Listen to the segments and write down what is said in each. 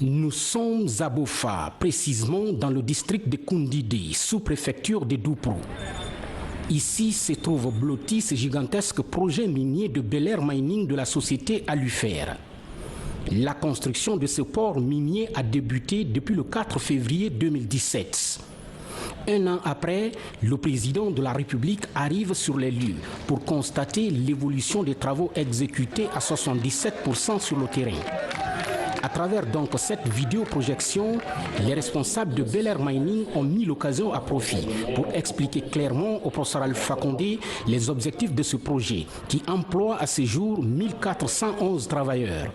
Nous sommes à Bofa, précisément dans le district de Koundidi, sous-préfecture de Douprou. Ici se trouve blotti ce gigantesque projet minier de Bel Air Mining de la société Alufer. La construction de ce port minier a débuté depuis le 4 février 2017. Un an après, le président de la République arrive sur les lieux pour constater l'évolution des travaux exécutés à 77% sur le terrain. À travers donc cette vidéoprojection, les responsables de Bel Air Mining ont mis l'occasion à profit pour expliquer clairement au professeur Alpha Condé les objectifs de ce projet qui emploie à ce jour 1411 travailleurs.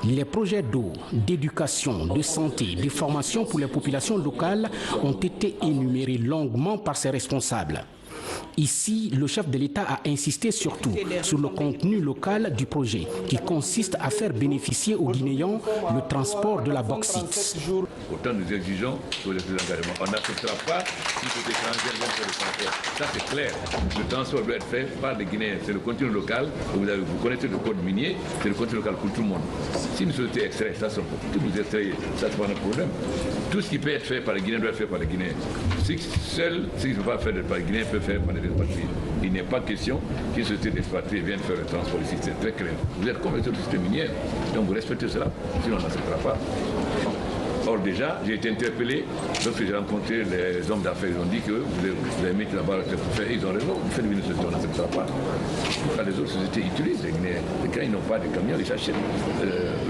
Les projets d'eau, d'éducation, de santé, de formation pour les populations locales ont été énumérés longuement par ces responsables. Ici, le chef de l'État a insisté surtout sur le contenu local du projet, qui consiste à faire bénéficier aux Guinéens le transport de la bauxite. Autant nous exigeons sur les engagements. On n'acceptera pas si les étrangers vont faire le transport. Ça c'est clair. Le transport doit être fait par les Guinéens. C'est le contenu local. Vous connaissez le code minier, c'est le contenu local pour tout le monde. Si nous souhaitons extraire, ça sont tous vous extraire, ça c'est pas notre problème. Tout ce qui peut être fait par les Guinéens doit être fait par les Guinéens. Seul ce qui ne peut pas faire par les Guinéens peut faire par les expatriés. Il n'est pas question qu'une société d'expatriés vienne faire le transport ici. C'est très clair. Vous êtes comme les autres systèmes miniers, donc vous respectez cela. Sinon on n'acceptera pas. Or déjà, j'ai été interpellé lorsque j'ai rencontré les hommes d'affaires. Ils ont dit que vous avez mis là-bas pour faire. Ils ont raison, vous faites une société, on n'acceptera pas. Quand les autres sociétés utilisent les Guinéens, quand ils n'ont pas de camions, ils achètent.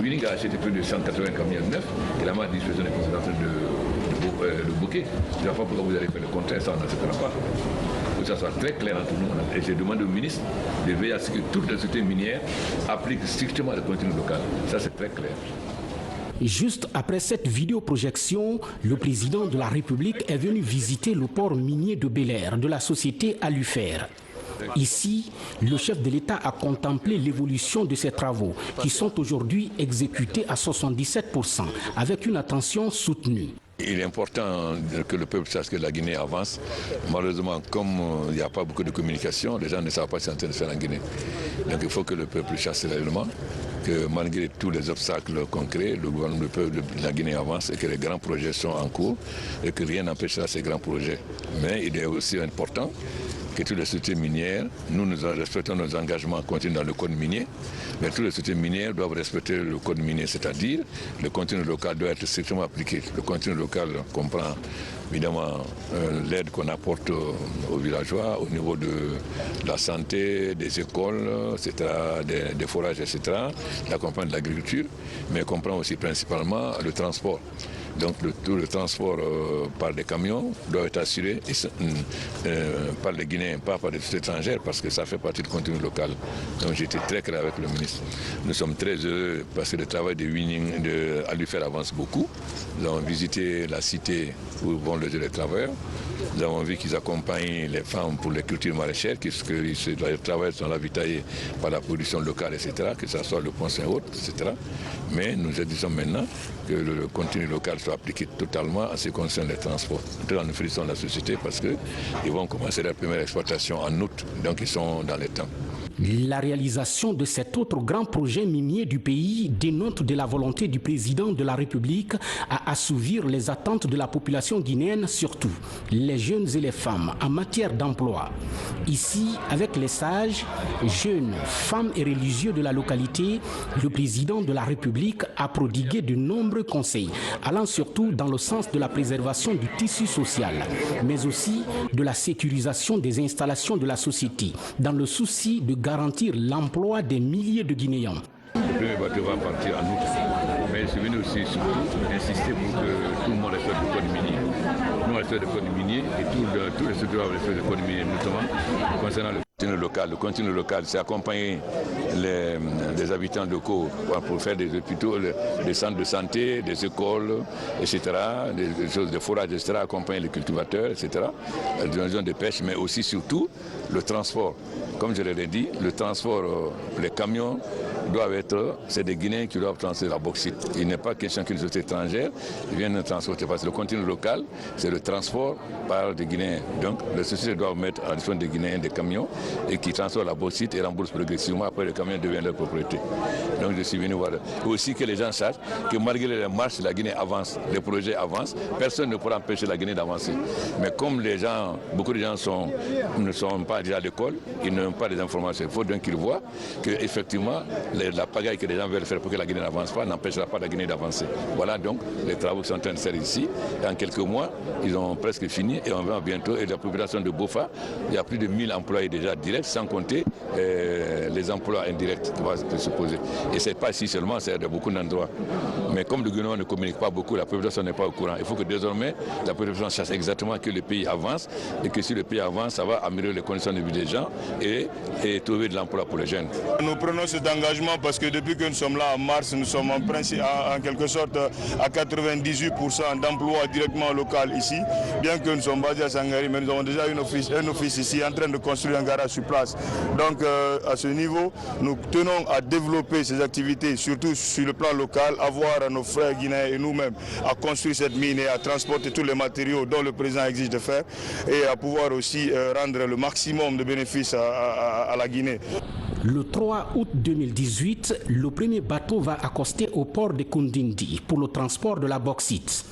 Winning a acheté plus de 180 camions neufs et la marque disposition est en train de bloquer. Je ne sais pas pourquoi vous allez faire le contraire, ça on n'acceptera pas. Que ça soit très clair entre nous. Et j'ai demandé au ministre de veiller à ce que toutes les sociétés minières appliquent strictement le contenu local. Ça c'est très clair. Juste après cette vidéoprojection, le président de la République est venu visiter le port minier de Bel Air de la société Alufer. Ici, le chef de l'État a contemplé l'évolution de ces travaux qui sont aujourd'hui exécutés à 77% avec une attention soutenue. Il est important que le peuple sache que la Guinée avance. Malheureusement, comme il n'y a pas beaucoup de communication, les gens ne savent pas ce qui est en train de faire en Guinée. Donc il faut que le peuple sache réellement que malgré tous les obstacles concrets, le gouvernement, le peuple de la Guinée avance et que les grands projets sont en cours et que rien n'empêchera ces grands projets. Mais il est aussi important que toutes les sociétés minières, nous respectons nos engagements continus dans le code minier, mais toutes les sociétés minières doivent respecter le code minier, c'est-à-dire le contenu local doit être strictement appliqué. Le contenu local comprend évidemment l'aide qu'on apporte aux villageois au niveau de la santé, des écoles, etc., des forages, etc., l'accompagnement de l'agriculture, mais comprend aussi principalement le transport. Donc tout le transport par des camions doit être assuré par les Guinéens, pas par des sociétés étrangères, parce que ça fait partie du contenu local. Donc j'étais très clair avec le ministre. Nous sommes très heureux parce que le travail de Winning de Alufer avance beaucoup. Nous avons visité la cité où vont loger les travailleurs. Nous avons vu qu'ils accompagnent les femmes pour les cultures maraîchères, que les travailleurs sont ravitaillés par la production locale, etc., que ce soit le Pont Saint-Aude, etc. Mais nous disons maintenant que le contenu local soit appliqué totalement à ce qui concerne les transports. Nous félicitons la société parce qu'ils vont commencer leur première exploitation en août, donc ils sont dans les temps. La réalisation de cet autre grand projet minier du pays dénote de la volonté du président de la République à assouvir les attentes de la population guinéenne, surtout les jeunes et les femmes en matière d'emploi. Ici, avec les sages, jeunes, femmes et religieux de la localité, le président de la République a prodigué de nombreux conseils, allant surtout dans le sens de la préservation du tissu social, mais aussi de la sécurisation des installations de la société, dans le souci de garantir l'emploi des milliers de Guinéens. Le premier bateau va partir en août, mais c'est venu aussi insister pour que tout le monde respecte le code minier. Nous respectons le code minier et tous les secteurs respectent le code minier, notamment concernant le contenu local. Le contenu local, c'est accompagner les habitants locaux pour faire des hôpitaux, des centres de santé, des écoles, etc., des choses de forage, etc., accompagner les cultivateurs, etc., la dimension de pêche, mais aussi surtout le transport, comme je l'ai dit, le transport, les camions doivent être, c'est des Guinéens qui doivent transporter la bauxite. Il n'est pas question qu'une société étrangère vienne transporter, parce que le contenu local, c'est le transport par des Guinéens. Donc les sociétés doivent mettre à disposition des Guinéens des camions et qui transportent la bauxite et remboursent progressivement, après le camion devient leur propriété. Donc je suis venu voir. Et aussi que les gens sachent que malgré les marches, la Guinée avance, les projets avancent, personne ne pourra empêcher la Guinée d'avancer. Mais comme les gens, beaucoup de gens ne sont pas déjà à l'école, ils n'ont pas des informations. Il faut donc qu'ils voient qu'effectivement, la pagaille que les gens veulent faire pour que la Guinée n'avance pas n'empêchera pas la Guinée d'avancer. Voilà donc les travaux qui sont en train de faire ici. Et en quelques mois, ils ont presque fini et on va bientôt. Et la population de Bofa, il y a plus de 1000 employés déjà directs, sans compter les emplois indirects qui vont se poser. Et ce n'est pas ici seulement, c'est dans beaucoup d'endroits. Mais comme le gouvernement ne communique pas beaucoup, la population n'est pas au courant. Il faut que désormais, la population sache exactement que le pays avance et que si le pays avance, ça va améliorer les conditions de vie des gens et trouver de l'emploi pour les jeunes. Nous prenons cet engagement parce que depuis que nous sommes là en mars, nous sommes en quelque sorte à 98% d'emplois directement locaux ici. Bien que nous sommes basés à Sangaré, mais nous avons déjà un office ici en train de construire un garage sur place. Donc à ce niveau, nous tenons à développer ces activités, surtout sur le plan local, à voir nos frères guinéens et nous-mêmes à construire cette mine et à transporter tous les matériaux dont le président exige de faire et à pouvoir aussi rendre le maximum de bénéfices à la Guinée. Le 3 août 2018, le premier bateau va accoster au port de Kundindi pour le transport de la bauxite.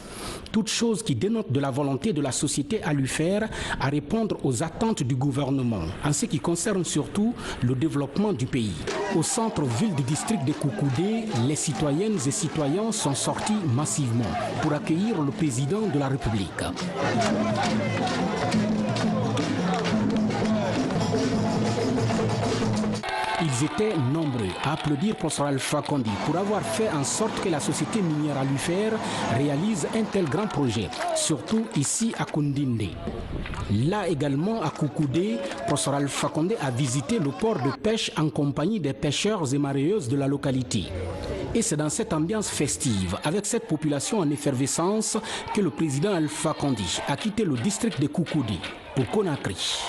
Toute chose qui dénote de la volonté de la société à lui faire à répondre aux attentes du gouvernement, en ce qui concerne surtout le développement du pays. Au centre-ville du district de Koukoudé, les citoyennes et citoyens sont sortis massivement pour accueillir le président de la République. Ils étaient nombreux à applaudir professeur Alpha Condé pour avoir fait en sorte que la société minière à lui faire réalise un tel grand projet, surtout ici à Kundindi. Là également à Koukoudé, professeur Alpha Condé a visité le port de pêche en compagnie des pêcheurs et mareyeuses de la localité. Et c'est dans cette ambiance festive, avec cette population en effervescence, que le président Alpha Condé a quitté le district de Koukoudé pour Conakry.